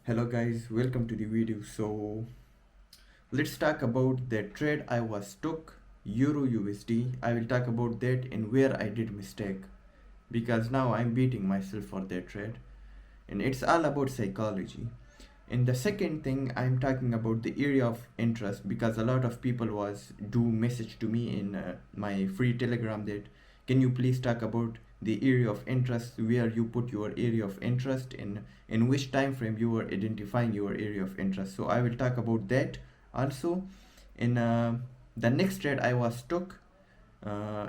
Hello guys, welcome to the video. So let's talk about the trade I was took Euro USD. I will talk about that and where I did mistake, because now I'm beating myself for that trade, and it's all about psychology. And the second thing, I'm talking about the area of interest, because a lot of people was do message to me in my free telegram that can you please talk about the area of interest, where you put your area of interest in which time frame you are identifying your area of interest. So I will talk about that also. In the next trade I was took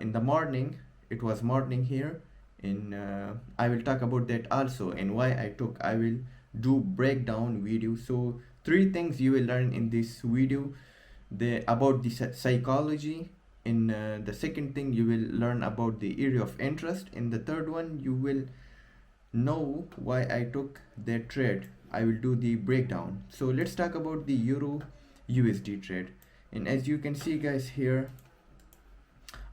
in the morning, it was morning here. In I will talk about that also, and why I took. I will do breakdown video. So three things you will learn in this video: the about the psychology. In the second thing, you will learn about the area of interest. In the third one, you will know why I took that trade. I will do the breakdown. So let's talk about the Euro USD trade. And as you can see guys here,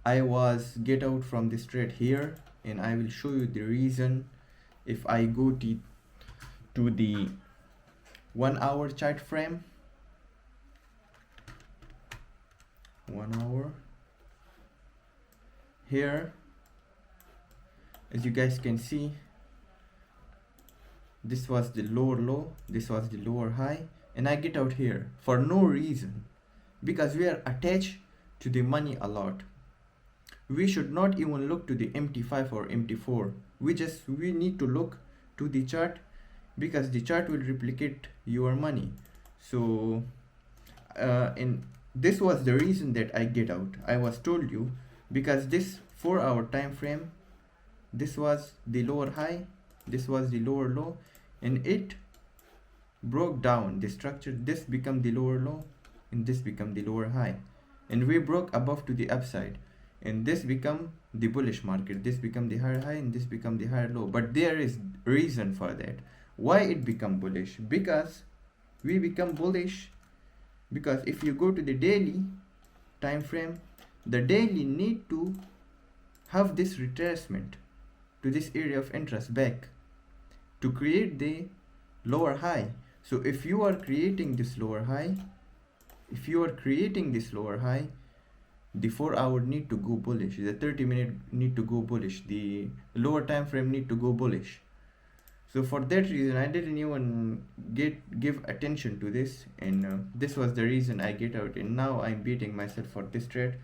I was get out from this trade here, and I will show you the reason. If I go to the 1 hour chart frame, 1 hour here, as you guys can see, this was the lower low, this was the lower high, and I get out here for no reason, because we are attached to the money a lot. We should not even look to the MT5 or MT4. We need to look to the chart, because the chart will replicate your money. So and this was the reason that I get out. I was told you, because this 4 hour time frame, this was the lower high, this was the lower low, and it broke down the structure. This become the lower low, and this become the lower high, and we broke above to the upside, and this become the bullish market. This become the higher high, and this become the higher low. But there is reason for that. Why it become bullish? Because we become bullish because if you go to the daily time frame, the daily need to have this retracement to this area of interest back to create the lower high. So if you are creating this lower high, the 4 hour need to go bullish, the 30-minute need to go bullish, the lower time frame need to go bullish. So for that reason, I didn't even give attention to this, and this was the reason I get out. And now I'm beating myself for this trade.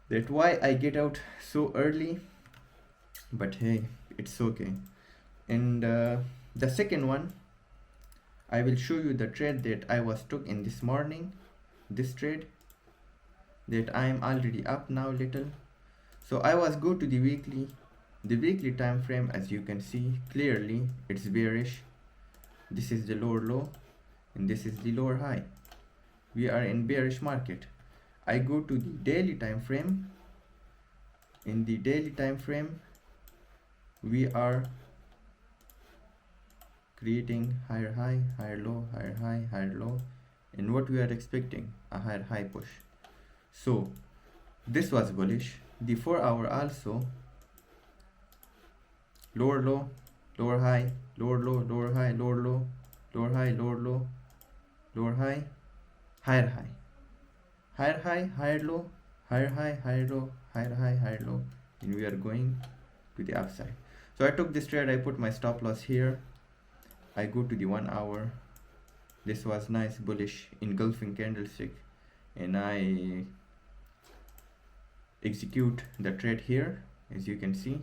That's why I get out so early, but hey, it's okay. And the second one, I will show you the trade that I was took in this morning. This trade that I am already up now little. So I was go to the weekly time frame. As you can see clearly, it's bearish. This is the lower low, and this is the lower high. We are in bearish market. I go to the daily time frame. In the daily time frame, we are creating higher high, higher low, higher high, higher low, and what we are expecting, a higher high push. So this was bullish. The 4 hour also, lower low, lower high, lower low, lower high, lower low, lower high, lower low, lower high, higher high, higher high, higher low, higher high, higher low, higher high, higher low, and we are going to the upside. So I took this trade. I put my stop loss here. I go to the 1 hour. This was nice bullish engulfing candlestick, and I execute the trade here. As you can see,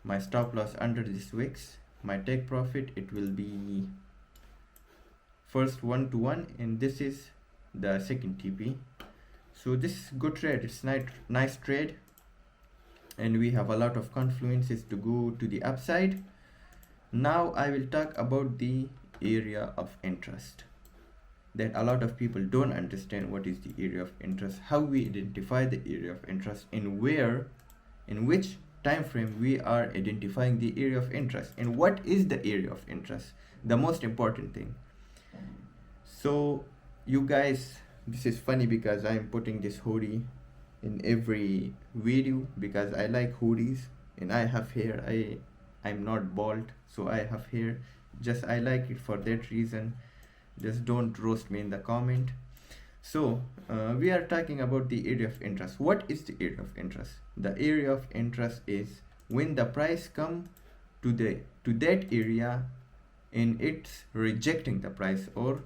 my stop loss under this wicks. My take profit, it will be first 1 to 1, and this is the second TP. So this is good trade. It's nice trade, and we have a lot of confluences to go to the upside. Now I will talk about the area of interest, that a lot of people don't understand. What is the area of interest, how we identify the area of interest, and where, in which time frame we are identifying the area of interest, and what is the area of interest, the most important thing. So you guys, this is funny because I'm putting this hoodie in every video because I like hoodies, and I have here, I'm not bald, so I have hair. Just I like it for that reason. Just don't roast me in the comment. So we are talking about the area of interest. What is the area of interest? The area of interest is when the price come to that area and it's rejecting the price, or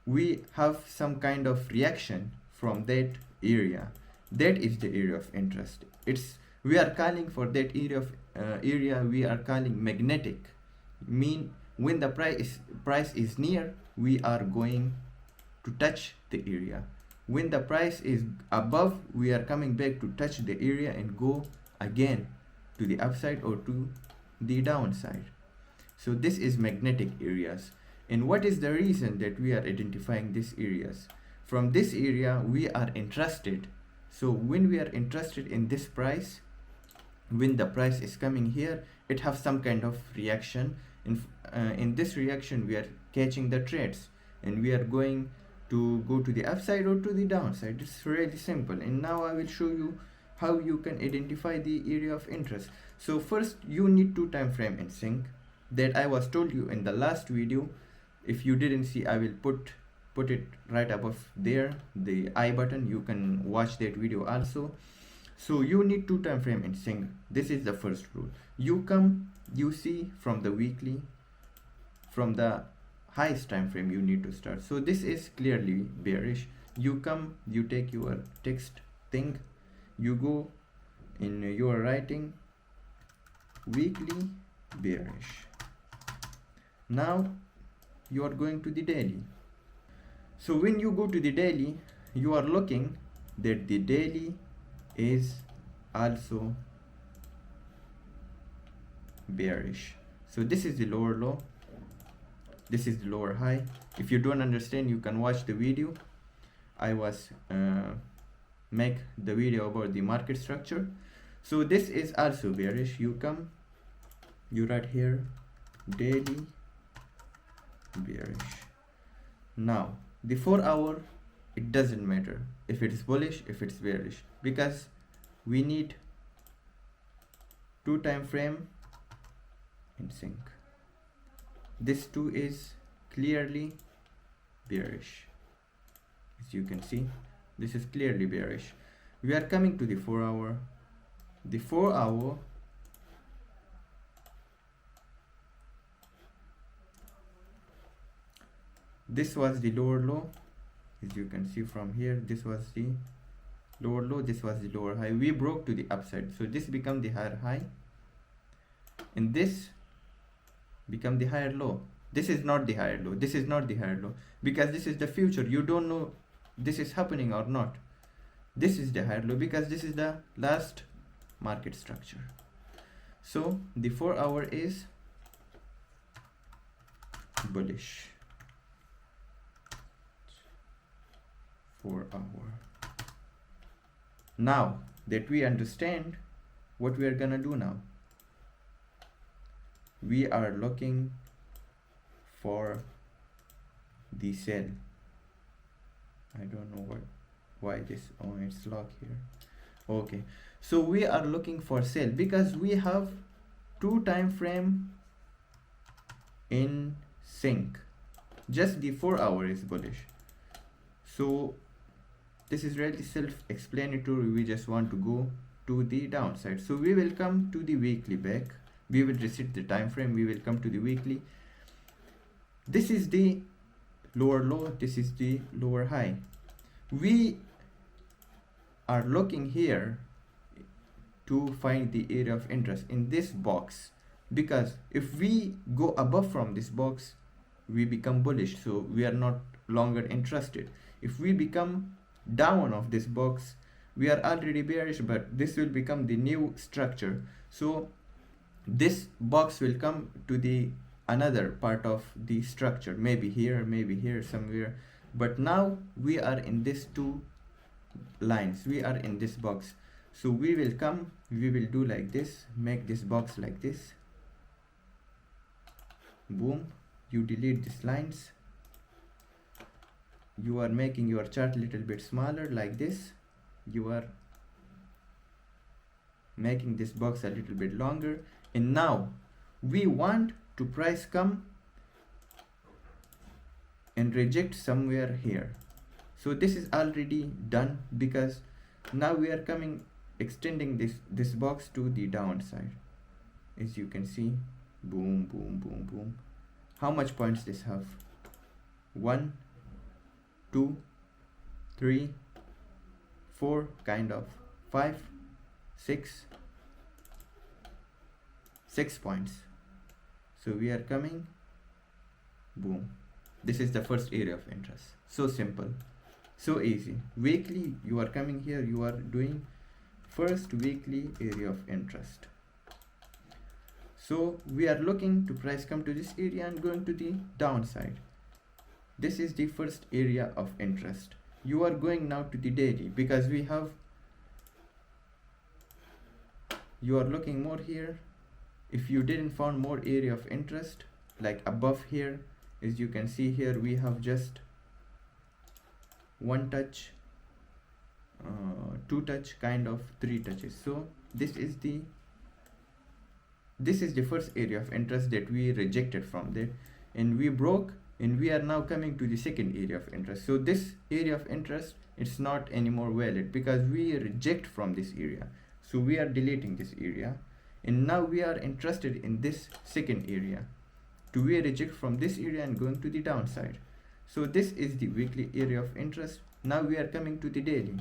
we have some kind of reaction from that area. That is the area of interest. It's we are calling for that area we are calling magnetic. Mean when the price is near, we are going to touch the area. When the price is above, we are coming back to touch the area and go again to the upside or to the downside. So this is magnetic areas. And what is the reason that we are identifying these areas? From this area we are interested. So when we are interested in this price, when the price is coming here, it has some kind of reaction. In this reaction we are catching the trades, and we are going to go to the upside or to the downside. It's really simple. And now I will show you how you can identify the area of interest. So first you need 2 time frame in sync that I was told you in the last video. If you didn't see, I will put it right above there, the I button. You can watch that video also. So you need 2 time frame in sync. This is the first rule. You see from the weekly, from the highest time frame you need to start. So this is clearly bearish. You take your text thing, you go in your writing weekly bearish. Now you are going to the daily. So when you go to the daily, you are looking that the daily is also bearish. So this is the lower low, this is the lower high. If you don't understand, you can watch the video. I was make the video about the market structure. So this is also bearish. You write here daily bearish. Now the 4 hour, it doesn't matter if it is bullish, if it's bearish, because we need 2 time frame in sync. This 2 is clearly bearish. As you can see, this is clearly bearish. We are coming to the 4 hour. The 4 hour, this was the lower low. As you can see from here, this was the lower low, this was the lower high. We broke to the upside, so this become the higher high, and this become the higher low. This is not the higher low, this is not the higher low, because this is the future. You don't know this is happening or not. This is the higher low because this is the last market structure. So the 4 hour is bullish. 4 hour. Now that we understand, what we are gonna do now, we are looking for the sell. I don't know why this, oh, it's locked here. Okay, so we are looking for sell because we have 2 time frame in sync. Just the 4 hour is bullish. So this is really self-explanatory. We just want to go to the downside. So we will come to the weekly back. We will reset the time frame. We will come to the weekly. This is the lower low. This is the lower high. We are looking here to find the area of interest in this box, because if we go above from this box, we become bullish. So we are not longer interested. If we become down of this box, we are already bearish, but this will become the new structure. So this box will come to the another part of the structure, maybe here somewhere. But now we are in these 2 lines, we are in this box. So we will come, we will do like this, make this box like this, boom. You delete these lines, you are making your chart a little bit smaller like this, you are making this box a little bit longer, And now we want to price come and reject somewhere here. So this is already done, because now we are coming extending this box to the downside. As you can see, boom, boom, boom, boom. How much points this have? 1, 2, 3, 4, kind of 5, 6 points. So we are coming, boom. This is the first area of interest. So simple, so easy. Weekly, you are coming here, you are doing first weekly area of interest. So we are looking to price come to this area and going to the downside. This is the first area of interest. You are going now to the daily, because we have, you are looking more here. If you didn't find more area of interest, like above here, as you can see here, we have just 1 touch, 2 touch, kind of 3 touches. So this is the first area of interest that we rejected from there, and we broke, and we are now coming to the second area of interest. So this area of interest, it's not anymore valid because we reject from this area. So we are deleting this area, and now we are interested in this second area. Do we reject from this area and going to the downside? So this is the weekly area of interest. Now we are coming to the daily.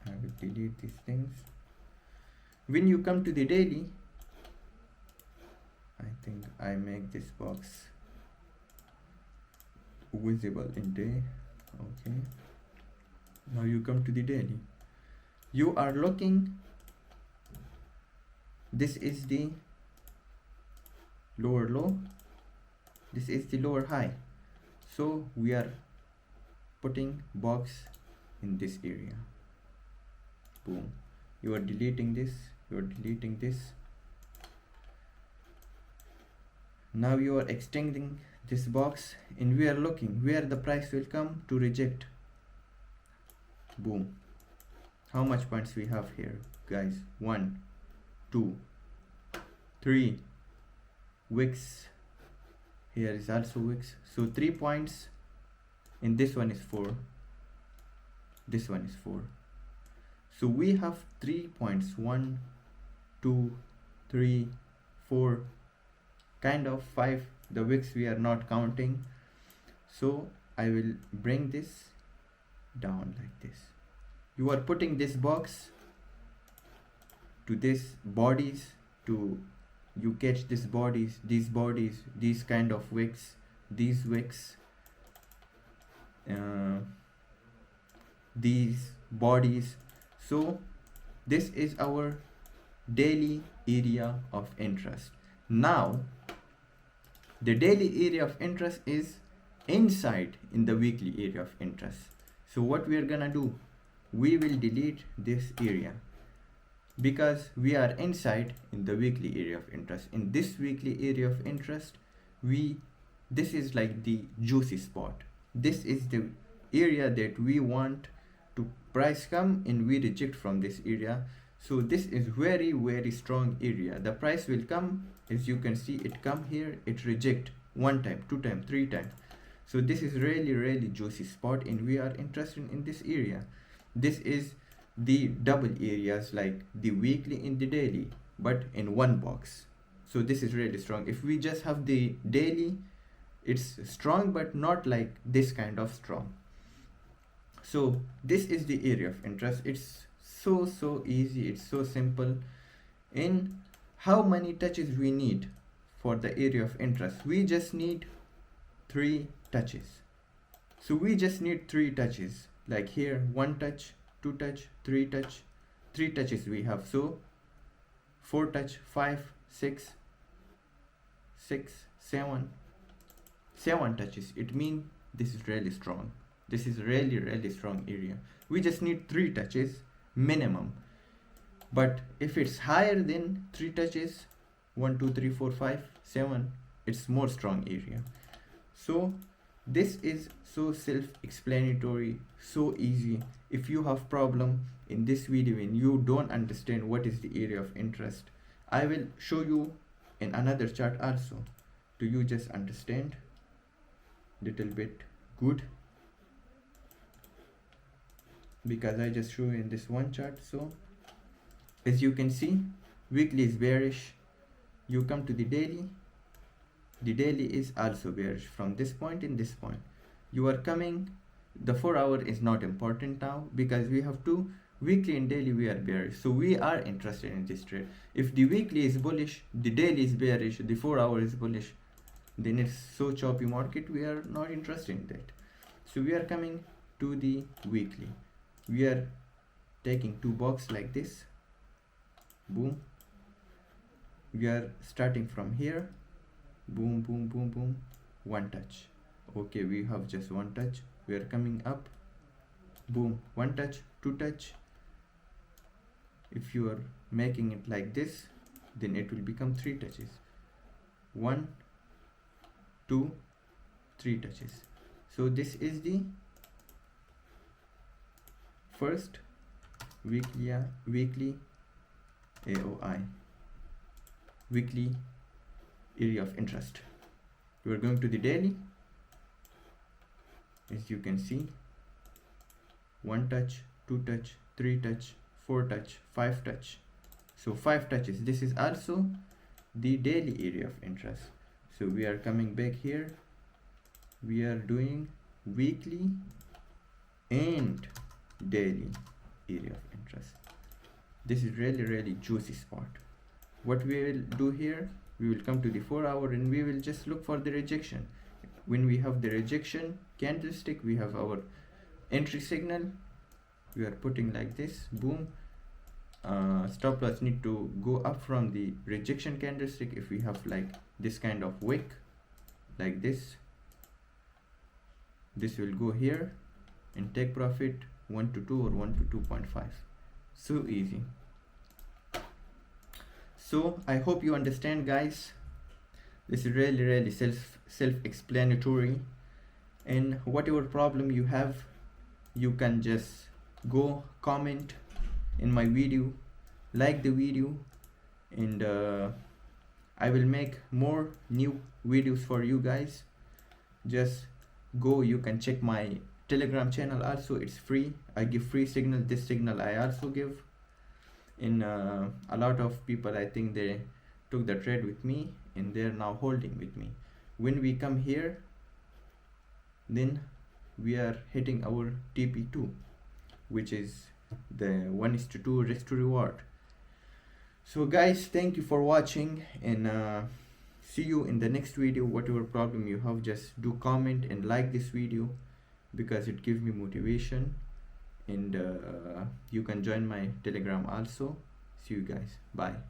I will delete these things. When you come to the daily, I think I make this box visible in day. Okay. Now you come to the daily. You are looking, this is the lower low, this is the lower high. So we are putting box in this area. Boom. You are deleting this, you are deleting this. Now you are extending this box, and we are looking where the price will come to reject. Boom. How much points we have here, guys? 1, 2, 3 wicks. Here is also wicks. So 3 points, and this one is 4. This one is 4. So we have 3 points. 1, 2, 3, 4, kind of 5. The wicks we are not counting. So I will bring this down like this. You are putting this box to this bodies, to you catch this bodies, these kind of wicks, these wicks, these bodies. So this is our daily area of interest. Now the daily area of interest is inside in the weekly area of interest. So what we are gonna do, we will delete this area because we are inside in the weekly area of interest. In this weekly area of interest, this is like the juicy spot. This is the area that we want to price come, and we reject from this area. So this is very, very strong area. The price will come, as you can see, it come here, it reject 1 time, 2 time, 3 time. So this is really, really juicy spot, and we are interested in this area. This is the double areas, like the weekly and the daily, but in one box. So this is really strong. If we just have the daily, it's strong, but not like this kind of strong. So this is the area of interest. It's so easy, it's so simple. In how many touches we need for the area of interest? We just need 3 touches. So we just need 3 touches, like here, 1 touch, 2 touch, 3 touch, 3 touches we have. So 4 touch, 5, 6, 7 touches. It means this is really strong. This is really strong area. We just need 3 touches minimum. But if it's higher than 3 touches, 1, 2, 3, 4, 5, 7, it's more strong area. So this is so self-explanatory, so easy. If you have problem in this video and you don't understand what is the area of interest, I will show you in another chart also. Do you just understand little bit good? Because I just show you in this one chart. So as you can see, weekly is bearish. You come to the daily is also bearish from this point in this point. You are coming, the 4 hour is not important now because we have two weekly and daily, we are bearish, so we are interested in this trade. If the weekly is bullish, the daily is bearish, the 4 hour is bullish, then it's so choppy market, we are not interested in that. So we are coming to the weekly, we are taking two box like this, boom, we are starting from here, boom boom boom boom, one touch. Okay, we have just one touch, we are coming up, boom, one touch, two touch. If you are making it like this, then it will become three touches, 1 2 3 touches. So this is the first weekly AOI, weekly area of interest. We are going to the daily. As you can see, one touch, two touch, three touch, four touch, five touch. So 5 touches. This is also the daily area of interest. So we are coming back here, we are doing weekly and daily area of interest. This is really juicy spot. What we will do here, we will come to the 4 hour and we will just look for the rejection. When we have the rejection candlestick, we have our entry signal, we are putting like this, boom. Stop loss need to go up from the rejection candlestick. If we have like this kind of wick like this will go here and take profit 1 to 2 or 1 to 2.5. So easy. So I hope you understand, guys. This is really self-explanatory, and whatever problem you have, you can just go comment in my video, like the video, and I will make more new videos for you guys. Just go, you can check my Telegram channel also, it's free. I give free signal, this signal I also give. In a lot of people, I think they took the trade with me and they're now holding with me. When we come here, then we are hitting our TP2, which is the 1:2 risk to reward. So guys, thank you for watching, and see you in the next video. Whatever problem you have, just do comment and like this video because it gives me motivation, and you can join my Telegram also. See you guys, bye.